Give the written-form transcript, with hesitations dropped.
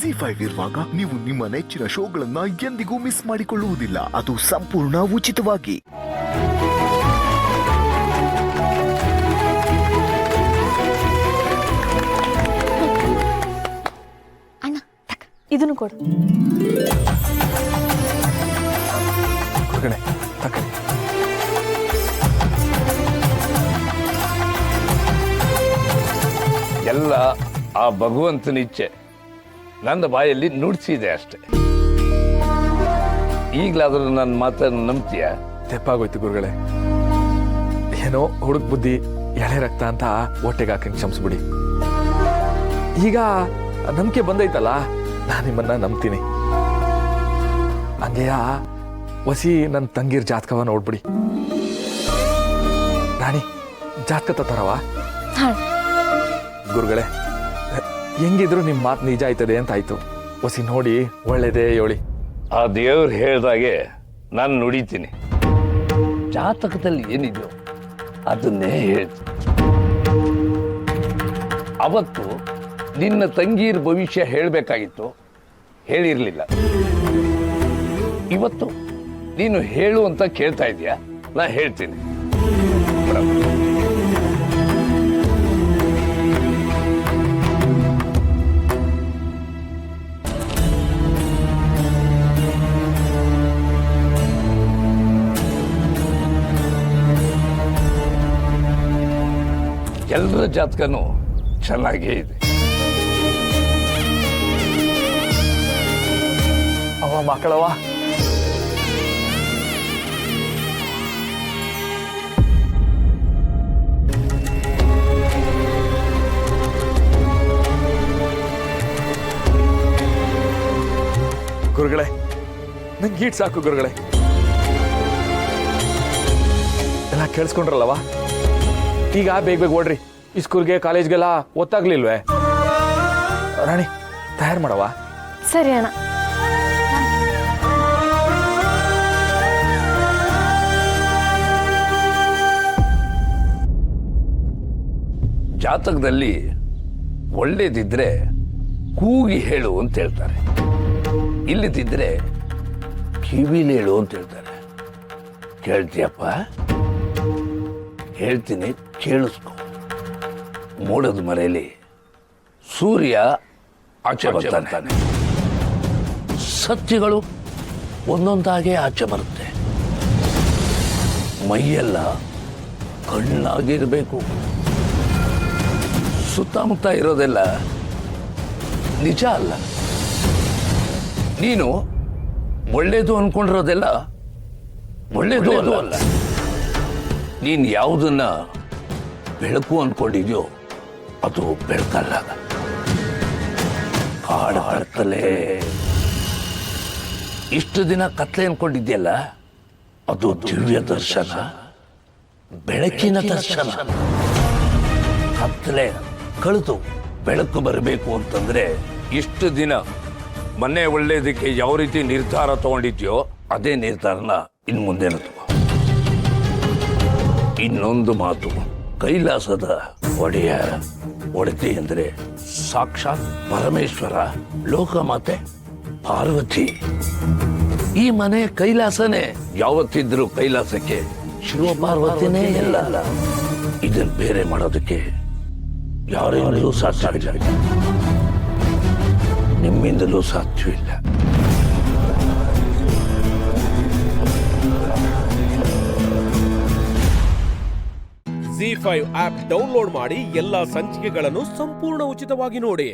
ZEE5 ಇರುವಾಗ ನೀವು ನಿಮ್ಮ ನೆಚ್ಚಿನ ಶೋಗಳನ್ನ ಎಂದಿಗೂ ಮಿಸ್ ಮಾಡಿಕೊಳ್ಳುವುದಿಲ್ಲ. ಅದು ಸಂಪೂರ್ಣ ಉಚಿತವಾಗಿ. ಅಣ್ಣ ಇದನ್ನು ಕೊಡು. ಎಲ್ಲ ಆ ಭಗವಂತನ ಇಚ್ಛೆ. ನನ್ನ ಬಾಯಲ್ಲಿ ನುಡಿಸಿದೆ ಅಷ್ಟೆ. ಈಗಲಾದ್ರೂ ನನ್ನ ಮಾತನ್ನು ನಂಬ್ತೀಯ? ತೆಪ್ಪಾಗೋಯ್ತು ಗುರುಗಳೇ. ಏನೋ ಹುಡುಕ್ ಬುದ್ಧಿ ಎಳೆ ರಕ್ತ ಅಂತ ಹೊಟ್ಟೆಗೆ ಹಾಕಂಗೆ ಕ್ಷಮಿಸ್ಬಿಡಿ. ಈಗ ನಂಬಿಕೆ ಬಂದೈತಲ್ಲ, ನಾನು ನಿಮ್ಮನ್ನ ನಂಬ್ತೀನಿ. ಹಂಗೆಯ ವಸಿ ನನ್ನ ತಂಗಿರ್ ಜಾತಕವ ನೋಡ್ಬಿಡಿ. ರಾಣಿ ಜಾತಕ ತರವಾ? ಗುರುಗಳೇ, ಹೆಂಗಿದ್ರು ನಿಮ್ಮ ಮಾತು ನಿಜ ಆಯ್ತದೆ ಅಂತ ಆಯ್ತು. ವಸಿ ನೋಡಿ ಒಳ್ಳೇದೇ ಹೇಳಿ. ಆ ದೇವ್ರು ಹೇಳ್ದಾಗೆ ನಾನು ನುಡಿತೀನಿ. ಜಾತಕದಲ್ಲಿ ಏನಿದೆಯೋ ಅದನ್ನೇ ಹೇಳ್ತೀನಿ. ಅವತ್ತು ನಿನ್ನ ತಂಗಿಯರ ಭವಿಷ್ಯ ಹೇಳಬೇಕಾಗಿತ್ತು, ಹೇಳಿರ್ಲಿಲ್ಲ. ಇವತ್ತು ನೀನು ಹೇಳು ಅಂತ ಕೇಳ್ತಾ ಇದೀಯಾ, ನಾ ಹೇಳ್ತೀನಿ. ಎಲ್ಲರ ಜಾತಕನೂ ಚೆನ್ನಾಗೇ ಇದೆ. ಅವ ಮಕ್ಕಳವ ಗುರುಗಳೇ, ನಂಗೆ ಗೀಟ್ ಸಾಕು ಗುರುಗಳೇ. ಎಲ್ಲ ಕೇಳಿಸ್ಕೊಂಡ್ರಲ್ಲವಾ? ಈಗ ಬೇಗ ಬೇಗ ಓಡ್ರಿ. ಸ್ಕೂಲ್ಗೆ ಕಾಲೇಜ್ಗೆಲ್ಲ ಒತ್ತಾಗ್ಲಿಲ್ವೇ? ರಾಣಿ ತಯಾರು ಮಾಡವಾ? ಸರಿ ಅಣ್ಣ. ಜಾತಕದಲ್ಲಿ ಒಳ್ಳೇದಿದ್ರೆ ಕೂಗಿ ಹೇಳು ಅಂತ ಹೇಳ್ತಾರೆ, ಇಲ್ಲದಿದ್ರೆ ಕಿವಿಲಿ ಹೇಳು ಅಂತ ಹೇಳ್ತಾರೆ. ಕೇಳ್ತೀಯಪ್ಪ? ಹೇಳ್ತೀನಿ, ಕೇಳಿಸ್ಕೊ. ಮೋಡದ ಮರೆಯಲ್ಲಿ ಸೂರ್ಯ ಆಚೆ ಬರ್ತಾನೆ. ಸತ್ಯಗಳು ಒಂದೊಂದಾಗೆ ಆಚೆ ಬರುತ್ತೆ. ಮೈಯೆಲ್ಲ ಕಣ್ಣಾಗಿರ್ಬೇಕು. ಸುತ್ತಮುತ್ತ ಇರೋದೆಲ್ಲ ನಿಜ ಅಲ್ಲ. ನೀನು ಒಳ್ಳೇದು ಅನ್ಕೊಂಡಿರೋದೆಲ್ಲ ಒಳ್ಳೇದು ಅಲ್ಲ. ನೀನು ಯಾವುದನ್ನ ಬೆಳಕು ಅನ್ಕೊಂಡಿದ್ಯೋ ಅದು ಬೆಳಕಲ್ಲ. ಕಾಡಾಡ್ತಲೇ ಇಷ್ಟು ದಿನ ಕತ್ಲೆ ಅನ್ಕೊಂಡಿದ್ಯಲ್ಲ, ಅದು ದಿವ್ಯ ದರ್ಶನ, ಬೆಳಕಿನ ದರ್ಶನ. ಕತ್ಲೆ ಕಳೆದು ಬೆಳಕು ಬರಬೇಕು ಅಂತಂದ್ರೆ ಇಷ್ಟು ದಿನ ಮನೆ ಒಳ್ಳೇದಕ್ಕೆ ಯಾವ ರೀತಿ ನಿರ್ಧಾರ ತಗೊಂಡಿದ್ಯೋ ಅದೇ ನಿರ್ಧಾರನ ಇನ್ನು ಮುಂದೆ ತಗೋ. ಇನ್ನೊಂದು ಮಾತು, ಕೈಲಾಸದ ಒಡತಿ ಅಂದ್ರೆ ಸಾಕ್ಷಾತ್ ಪರಮೇಶ್ವರ, ಲೋಕಮಾತೆ ಪಾರ್ವತಿ. ಈ ಮನೆ ಕೈಲಾಸನೇ. ಯಾವತ್ತಿದ್ರು ಕೈಲಾಸಕ್ಕೆ ಶಿವ ಪಾರ್ವತಿನೇ ಇಲ್ಲ. ಇದನ್ನ ಬೇರೆ ಮಾಡೋದಕ್ಕೆ ಯಾರಿಂದಲೂ ಸಾಧ್ಯವಿಲ್ಲ, ನಿಮ್ಮಿಂದಲೂ ಸಾಧ್ಯವಿಲ್ಲ. ZEE5 ಆಪ್ ಡೌನ್ಲೋಡ್ ಮಾಡಿ ಎಲ್ಲಾ ಸಂಚಿಕೆಗಳನ್ನು ಸಂಪೂರ್ಣ ಉಚಿತವಾಗಿ ನೋಡಿ.